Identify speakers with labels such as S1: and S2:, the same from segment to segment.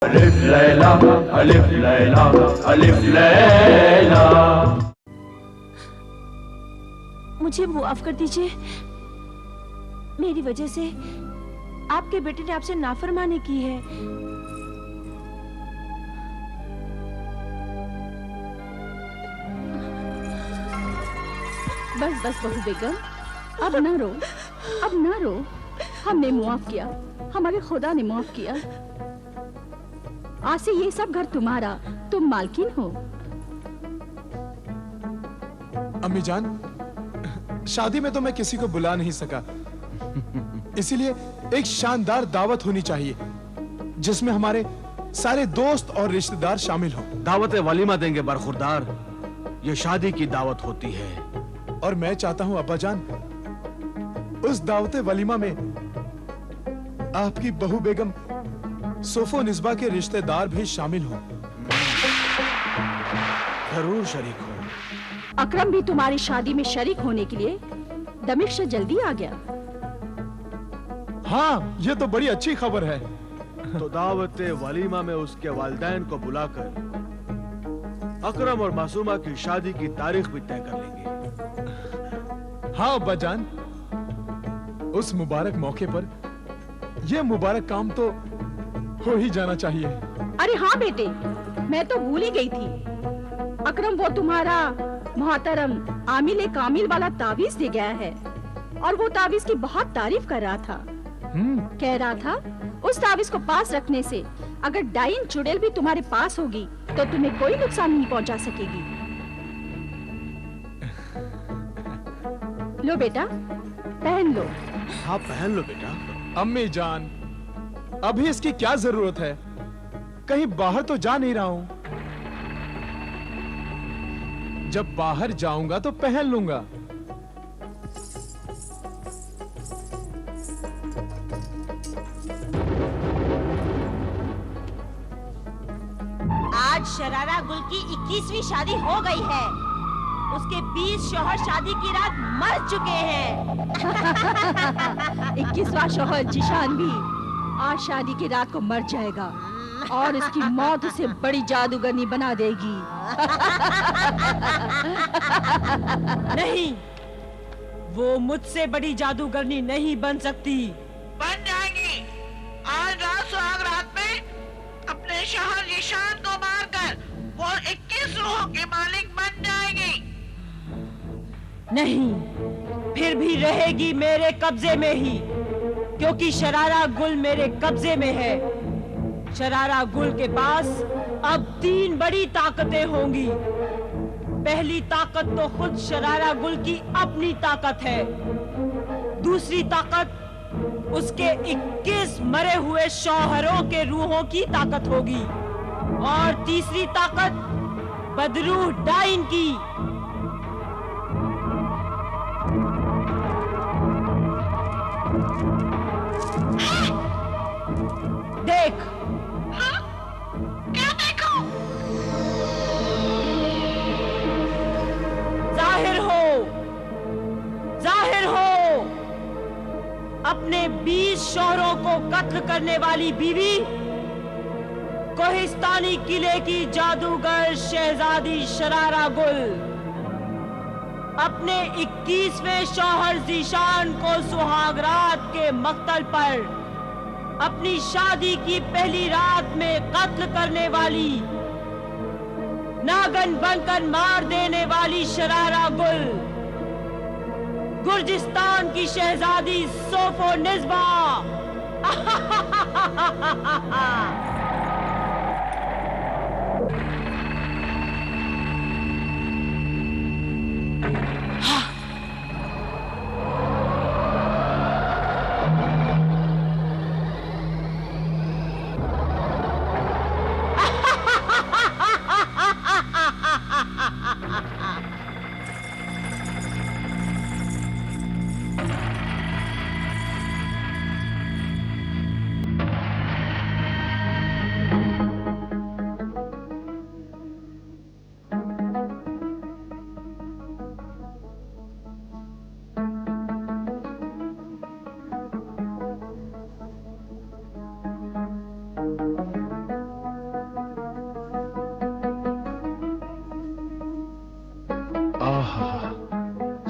S1: अलिफ लैला, अलिफ लैला, अलिफ लैला।
S2: मुझे माफ कर दीजिए, मेरी वजह से आपके बेटे ने आपसे नाफरमानी की है।
S3: बस बस बहू बेगम, अब ना रो, अब ना रो। हमने मुआफ किया, हमारे खुदा ने मुआफ किया। आज से ये सब घर तुम्हारा, तुम मालकिन हो।
S4: अम्मी जान, शादी में तो मैं किसी को बुला नहीं सका, इसीलिए एक शानदार दावत होनी चाहिए जिसमें हमारे सारे दोस्त और रिश्तेदार शामिल हों।
S5: दावत वलीमा देंगे बरखुरदार, ये शादी की दावत होती है।
S4: और मैं चाहता हूं अब्बा जान, उस दावत वलीमा में आपकी बहू बेगम सोफो निस्बा के रिश्तेदार भी शामिल हों।
S5: जरूर शरीक हो।
S3: अकरम भी तुम्हारी शादी में शरीक होने के लिए दमिश्क से जल्दी आ गया।
S4: हाँ, ये तो बड़ी अच्छी खबर है।
S5: तो दावत वलीमा में उसके वालिदैन को बुलाकर अकरम और मासूमा की शादी की तारीख भी तय कर लेंगे।
S4: हाँ अब्बा जान, उस मुबारक मौके पर यह मुबारक काम तो हो ही जाना चाहिए।
S3: अरे हाँ बेटे, मैं तो भूल ही गई थी। अकरम वो तुम्हारा मोहतरम आमिल कामिल वाला तावीज दे गया है और वो तावीज की बहुत तारीफ कर रहा था। कह रहा था उस तावीज को पास रखने से अगर डाइन चुड़ैल भी तुम्हारे पास होगी तो तुम्हें कोई नुकसान नहीं पहुंचा सकेगी। लो बेटा, पहन लो।
S5: हाँ पहन लो बेटा।
S4: अम्मी जान, अभी इसकी क्या जरूरत है? कहीं बाहर तो जा नहीं रहा हूं। जब बाहर जाऊंगा तो पहन लूंगा।
S2: आज शरारा गुल की 21वीं शादी हो गई है। उसके 20 शौहर शादी की रात मर चुके हैं।
S3: 21वां शौहर जिशान भी आज शादी की रात को मर जाएगा और इसकी मौत उसे बड़ी जादूगरनी बना देगी।
S2: नहीं, वो मुझसे बड़ी जादूगरनी नहीं बन सकती।
S6: बन जाएंगी। आज रात सुहाग रात में अपने शौहर जिशान को मारकर वो 21 रूहों की मालिक बन जाएगी।
S2: नहीं, फिर भी रहेगी मेरे कब्जे में ही, क्योंकि शरारा गुल मेरे कब्जे में है। शरारा गुल के पास अब 3 बड़ी ताकतें होंगी। पहली ताकत तो खुद शरारा गुल की अपनी ताकत है। दूसरी ताकत उसके 21 मरे हुए शौहरों के रूहों की ताकत होगी और तीसरी ताकत बदरूह डाइन की। देख।
S6: हाँ? क्या देखो?
S2: जाहिर हो अपने 20 शौहरों को कत्ल करने वाली बीवी, कोहिस्तानी किले की जादूगर शहजादी शरारा गुल, अपने 21वें शौहर ज़ीशान को सुहागरात के मक्तल पर अपनी शादी की पहली रात में कत्ल करने वाली, नागन बनकर मार देने वाली शरारा गुल, गुर्जिस्तान की शहजादी सोफो निस्बा।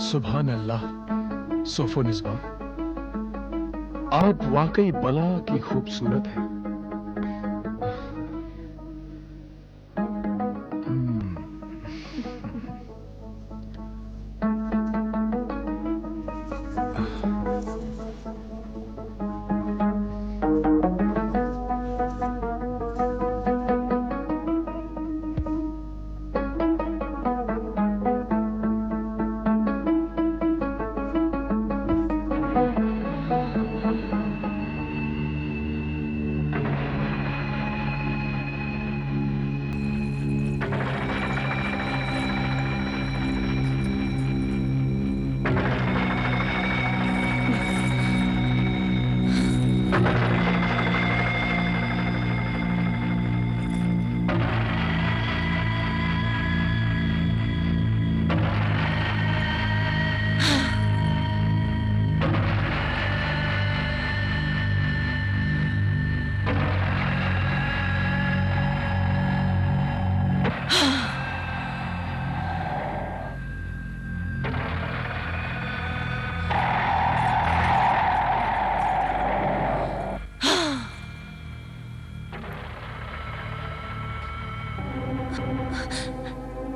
S7: सुभान अल्लाह। सोफो निस्बा, आप वाकई बला की खूबसूरत है।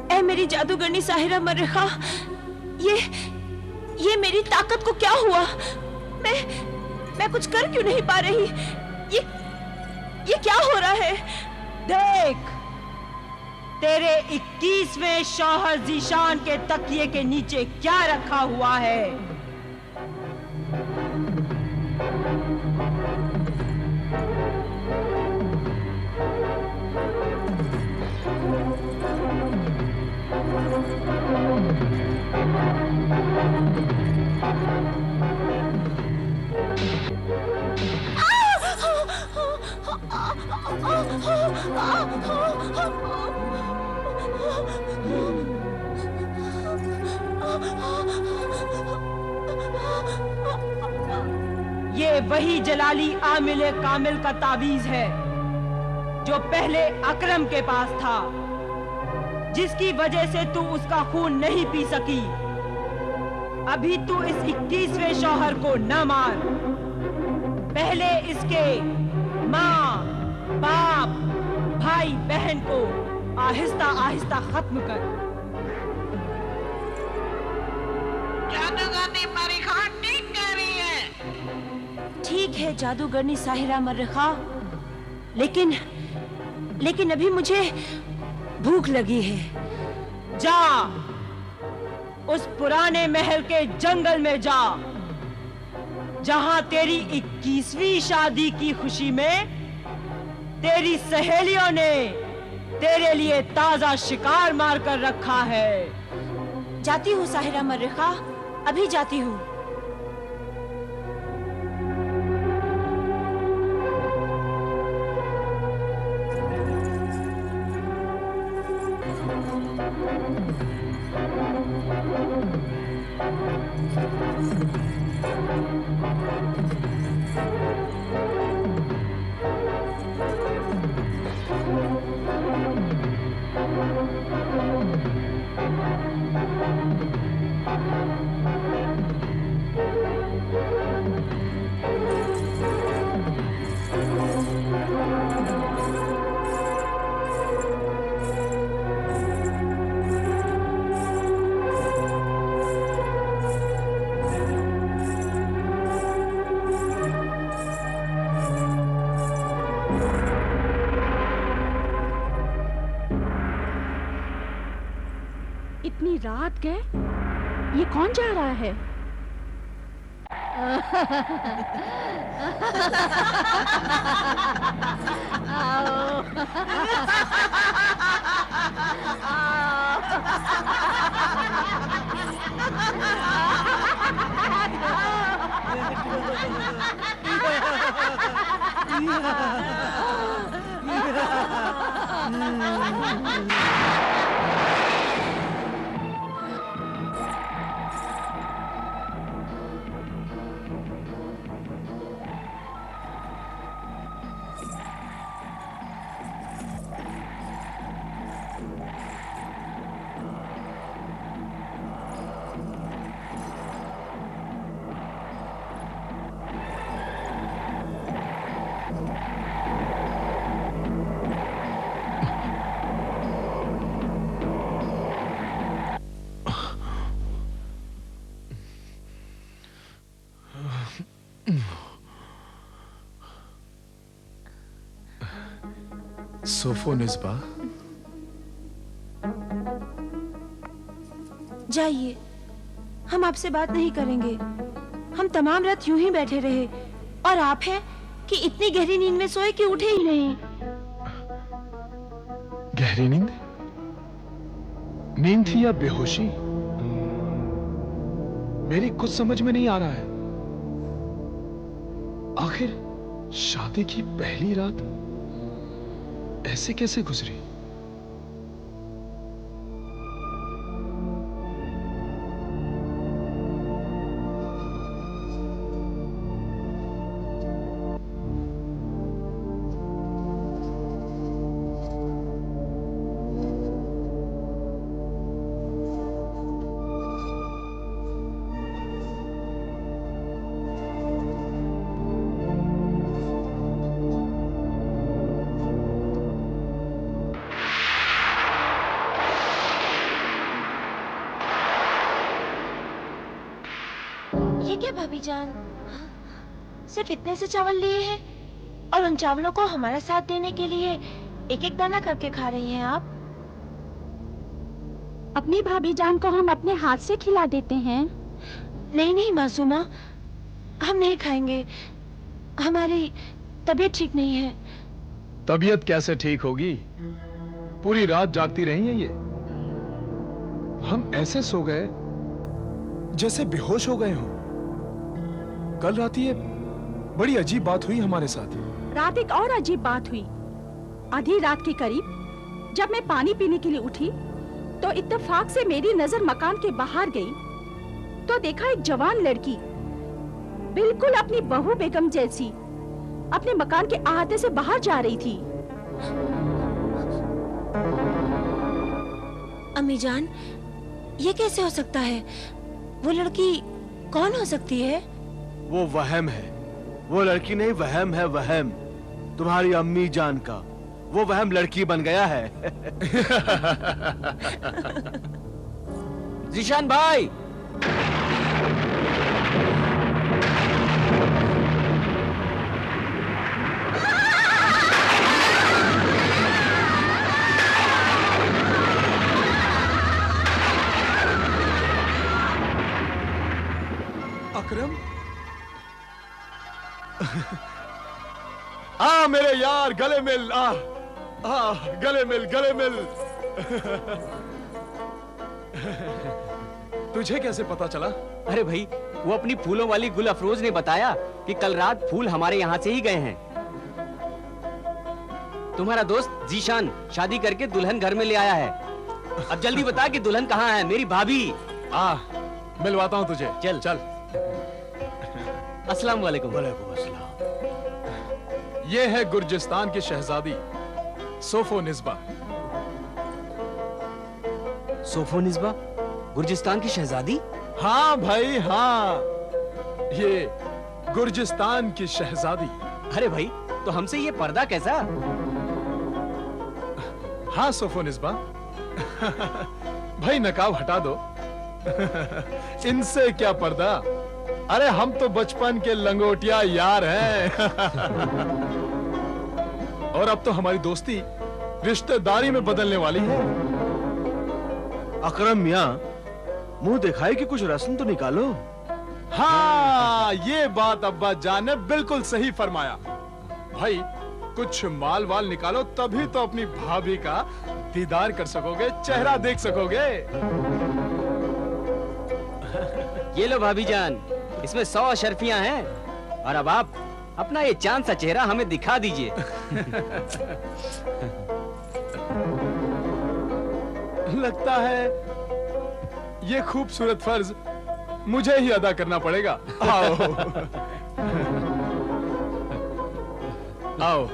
S2: ऐ मेरी जादूगरनी साहिरा मर्रिखा, ये मेरी ताकत को क्या हुआ? मैं कुछ कर क्यों नहीं पा रही? ये क्या हो रहा है? देख, तेरे 21वें शौहर जीशान के तकिए के नीचे क्या रखा हुआ है? ये वही जलाली आमिले कामिल का तावीज है जो पहले अकरम के पास था, जिसकी वजह से तू उसका खून नहीं पी सकी। अभी तू इस 21वें शौहर को न मार, पहले इसके माँ, बाप, भाई, बहन को आहिस्ता आहिस्ता खत्म कर।
S6: जादूगरनी मर्रिखा ठीक कह रही है।
S2: ठीक है जादूगरनी साहिरा मर्रिखा, लेकिन अभी मुझे भूख लगी है। जा उस पुराने महल के जंगल में जा, जहां तेरी 21वीं शादी की खुशी में तेरी सहेलियों ने तेरे लिए ताजा शिकार मार कर रखा है। जाती हूँ साहिरा मर्रिखा, अभी जाती हूँ।
S3: इतनी रात गए, ये कौन जा रहा है?
S4: सोफो निस्बा,
S2: जाइए, हम आपसे बात नहीं करेंगे। हम तमाम रात यूं ही बैठे रहे और आप हैं कि इतनी गहरी नींद में सोए कि उठे ही नहीं।
S7: गहरी नींद? नींद थी या बेहोशी? मेरी कुछ समझ में नहीं आ रहा है। आखिर शादी की पहली रात ऐसे कैसे गुजरी?
S2: ये क्या भाभी जान, सिर्फ इतने से चावल लिए हैं और उन चावलों को हमारा साथ देने के लिए एक एक दाना करके खा रही हैं आप।
S3: अपनी भाभी जान को हम अपने हाथ से खिला देते हैं।
S2: नहीं नहीं मासूमा, हम नहीं खाएंगे, हमारी तबीयत ठीक नहीं है।
S7: तबीयत कैसे ठीक होगी? पूरी रात जागती रही हैं ये। हम ऐसे सो गए
S4: जैसे बेहोश हो गए हो। कल रात ये बड़ी अजीब बात हुई हमारे साथ।
S3: रात एक और अजीब बात हुई। आधी रात के करीब जब मैं पानी पीने के लिए उठी तो इत्तेफाक से मेरी नजर मकान के बाहर गई तो देखा एक जवान लड़की बिल्कुल अपनी बहू बेगम जैसी अपने मकान के अहाते से बाहर जा रही थी।
S2: अम्मी जान, ये कैसे हो सकता है? वो लड़की कौन हो सकती है?
S5: वो वहम है। वो लड़की नहीं, वहम है, वहम। तुम्हारी अम्मी जान का वो वहम लड़की बन गया है।
S8: जीशान भाई,
S4: अकरम, आ मेरे यार, गले मिल। गले मिल, गले मिल। तुझे कैसे पता चला?
S8: अरे भाई, वो अपनी फूलों वाली गुल अफरोज ने बताया कि कल रात फूल हमारे यहाँ से ही गए हैं। तुम्हारा दोस्त जीशान शादी करके दुल्हन घर में ले आया है। अब जल्दी बता कि दुल्हन कहाँ है? मेरी भाभी।
S4: मिलवाता हूँ तुझे।
S8: चल
S4: चल।
S8: अस्सलाम वालेकुम।
S5: वालेकुम अस्सलाम।
S4: ये है गुर्जिस्तान की शहजादी सोफो निस्बा।
S8: सोफो निस्बा? गुर्जिस्तान की शहजादी?
S4: हाँ भाई हाँ, ये गुर्जिस्तान की शहजादी।
S8: अरे भाई, तो हमसे ये पर्दा कैसा?
S4: हाँ सोफो निस्बा। भाई नकाब हटा दो। इनसे क्या पर्दा? अरे हम तो बचपन के लंगोटिया यार हैं। और अब तो हमारी दोस्ती रिश्तेदारी में बदलने वाली है।
S5: अकरम मियां, मुंह दिखाए कि कुछ रस्म तो निकालो।
S4: हाँ, ये बात अब्बा जान ने बिल्कुल सही फरमाया। भाई कुछ माल वाल निकालो, तभी तो अपनी भाभी का दीदार कर सकोगे, चेहरा देख सकोगे।
S8: ये लो भाभी जान, इसमें 100 अशरफियां हैं और अब आप अपना ये चांद सा चेहरा हमें दिखा दीजिए।
S4: लगता है ये खूबसूरत फर्ज मुझे ही अदा करना पड़ेगा। आओ आओ।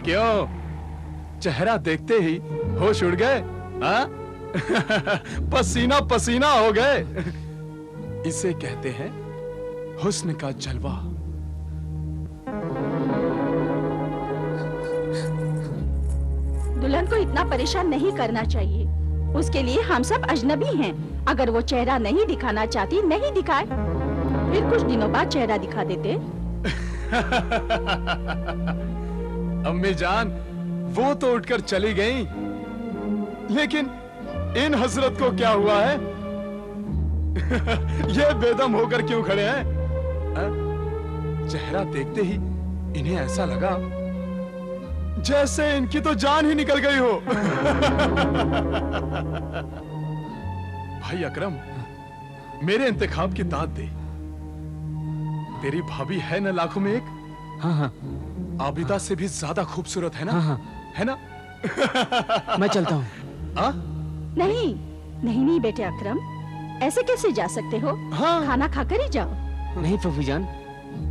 S4: क्यों, चेहरा देखते ही होश उड़ गए? हाँ? पसीना पसीना हो गए। इसे कहते हैं हुस्न का जलवा।
S3: दुल्हन को इतना परेशान नहीं करना चाहिए। उसके लिए हम सब अजनबी हैं। अगर वो चेहरा नहीं दिखाना चाहती, नहीं दिखाए, फिर कुछ दिनों बाद चेहरा दिखा देते।
S4: अम्मी जान, वो तो उठकर चली गईं, लेकिन इन हजरत को क्या हुआ है? ये बेदम होकर क्यों खड़े हैं? चेहरा देखते ही इन्हें ऐसा लगा जैसे इनकी तो जान ही निकल गई हो। भाई अकरम, मेरे इंतखाब की दाद दे। तेरी भाभी है ना लाखों में एक?
S8: हाँ हाँ।
S4: आबिदा से भी ज्यादा खूबसूरत है ना?
S8: हाँ हाँ।
S4: है ना?
S8: मैं चलता हूँ।
S3: नहीं नहीं नहीं बेटे अकरम, ऐसे कैसे जा सकते हो?
S4: हाँ।
S3: खाना खाकर ही जाओ।
S8: नहीं फूफी जान,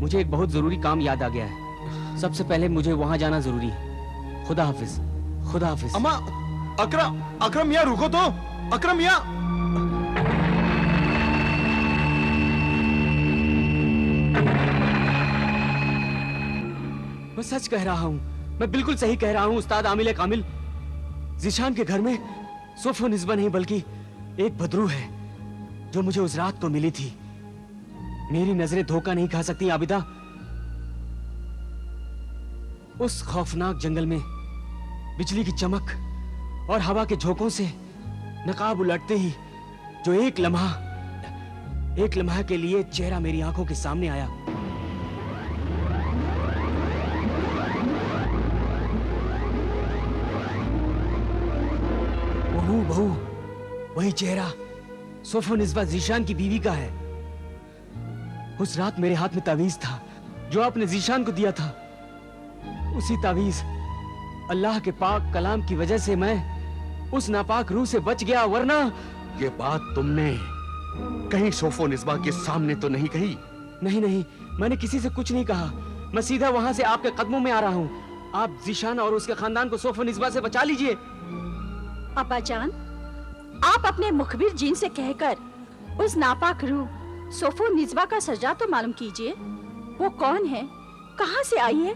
S8: मुझे एक बहुत जरूरी काम याद आ गया है। सबसे पहले मुझे वहाँ जाना जरूरी है। खुदा हाफिज। खुदा हाफिज।
S4: अम्मा, अकरम यहाँ रुको तो। अकरम यहाँ।
S8: मैं सच कह रहा हूँ, मैं बिल्कुल सही कह रहा हूँ उस्ताद आमिल कामिल। ज़ीशान के घर में सिर्फ निस्बा नहीं बल्कि एक बदरू है जो मुझे उस रात को मिली थी। मेरी नजरें धोखा नहीं खा सकती आबिदा। उस खौफनाक जंगल में बिजली की चमक और हवा के झोंकों से नकाब उलटते ही जो एक लम्हा के लिए चेहरा मेरी आंखों के सामने आया, बहू वही चेहरा सोफो निस्बा ज़ीशान की बीवी का है। उस रात मेरे हाथ में तावीज था जो आपने ज़ीशान को दिया था। उसी तावीज अल्लाह के पाक कलाम की वजह से मैं उस नापाक रूह से बच गया, वरना।
S9: ये बात तुमने कहीं सोफो निस्बा के सामने तो नहीं कही?
S8: नहीं नहीं, मैंने किसी से कुछ नहीं कहा। मैं सीधा वहां से आपके कदमों में आ रहा हूँ। आप ज़ीशान और उसके खानदान को सोफो निस्बा से बचा लीजिए।
S3: अब्बा जान, आप अपने मुखबिर जीन से कहकर उस नापाक रूह सोफो निस्बा का सजा तो मालूम कीजिए। वो कौन है, कहां से आई है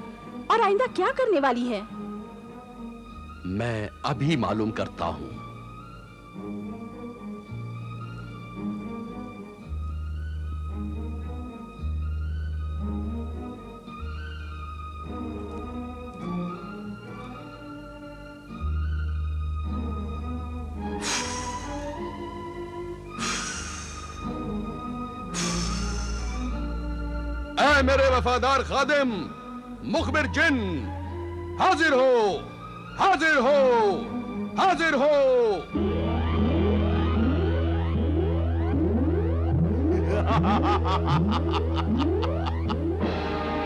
S3: और आइंदा क्या करने वाली है?
S9: मैं अभी मालूम करता हूं। ऐ मेरे वफादार खादिम मुखबिर जिन, हाजिर हो, हाजिर हो, हाजिर हो।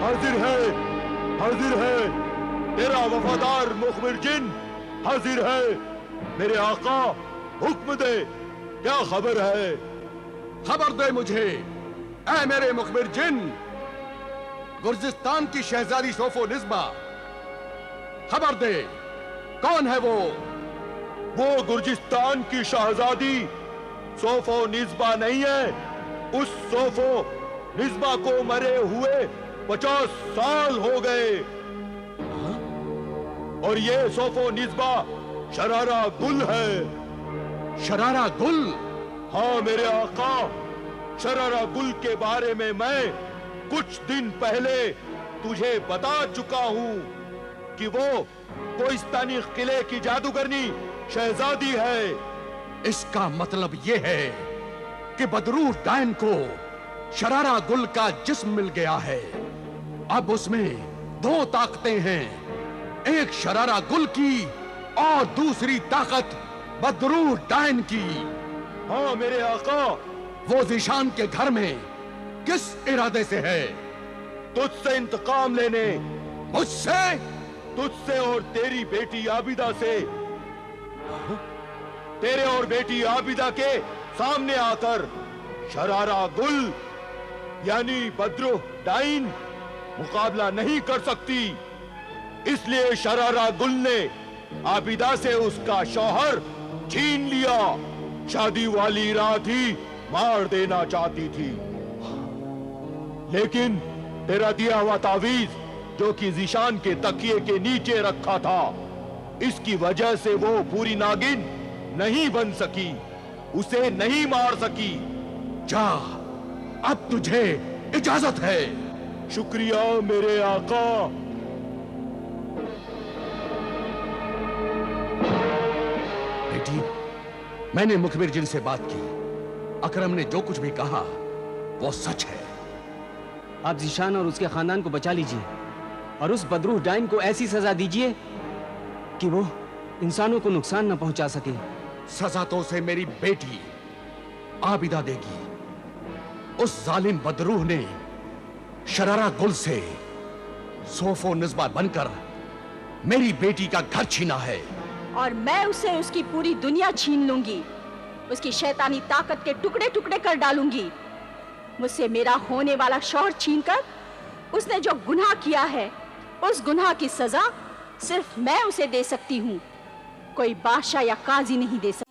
S5: हाजिर है, हाजिर है। तेरा वफादार मुखबिर जिन हाजिर है। मेरे आका, हुक्म दे, क्या खबर है?
S9: खबर दे मुझे, ऐ मेरे मुखबिर जिन। गुर्जिस्तान की शहजादी सोफो निस्बा, खबर दे, कौन है वो?
S5: वो गुर्जिस्तान की शहजादी सोफो निस्बा नहीं है। उस सोफो निस्बा को मरे हुए 50 साल हो गए। और ये सोफो निस्बा शरारा गुल है।
S9: शरारा गुल?
S5: हाँ मेरे आका, शरारा गुल के बारे में मैं कुछ दिन पहले तुझे बता चुका हूँ कि वो कोहिस्तानी किले की जादूगरनी शहजादी है।
S9: इसका मतलब ये है कि बदरू डायन को शरारा गुल का जिस्म मिल गया है। अब उसमें दो ताकतें हैं, एक शरारा गुल की और दूसरी ताकत बदरू डायन की।
S5: हाँ मेरे आका।
S9: वो ज़ीशान के घर में किस इरादे से है?
S5: तुझसे इंतकाम लेने।
S9: मुझसे?
S5: तुझसे और तेरी बेटी आबिदा से। तेरे और बेटी आबिदा के सामने आकर शरारा गुल यानी बद्रुह डाइन मुकाबला नहीं कर सकती। इसलिए शरारा गुल ने आबिदा से उसका शौहर छीन लिया। शादी वाली रात ही मार देना चाहती थी, लेकिन तेरा दिया हुआ तावीज जो कि जीशान के तकिए के नीचे रखा था, इसकी वजह से वो पूरी नागिन नहीं बन सकी, उसे नहीं मार सकी।
S9: जा, अब तुझे इजाजत है।
S5: शुक्रिया मेरे आका।
S9: बेटी, मैंने मुखबिर जिन से बात की। अकरम ने जो कुछ भी कहा वो सच है।
S8: आप जीशान और उसके खानदान को बचा लीजिए और उस बदरूह डाइन को ऐसी सजा दीजिए कि वो इंसानों को नुकसान न पहुंचा सके।
S9: सजा तो उसे मेरी बेटी आबिदा देगी। उस जालिम बदरूह ने शरारा गुल से सोफो निस्बा बनकर मेरी बेटी का घर छीना है,
S3: और मैं उसे उसकी पूरी दुनिया छीन लूंगी, उसकी शैतानी ताकत के टुकड़े टुकड़े कर डालूंगी। मुझसे मेरा होने वाला शौहर छीनकर उसने जो गुनाह किया है, उस गुनाह की सजा सिर्फ मैं उसे दे सकती हूँ, कोई बादशाह या काजी नहीं दे सकता।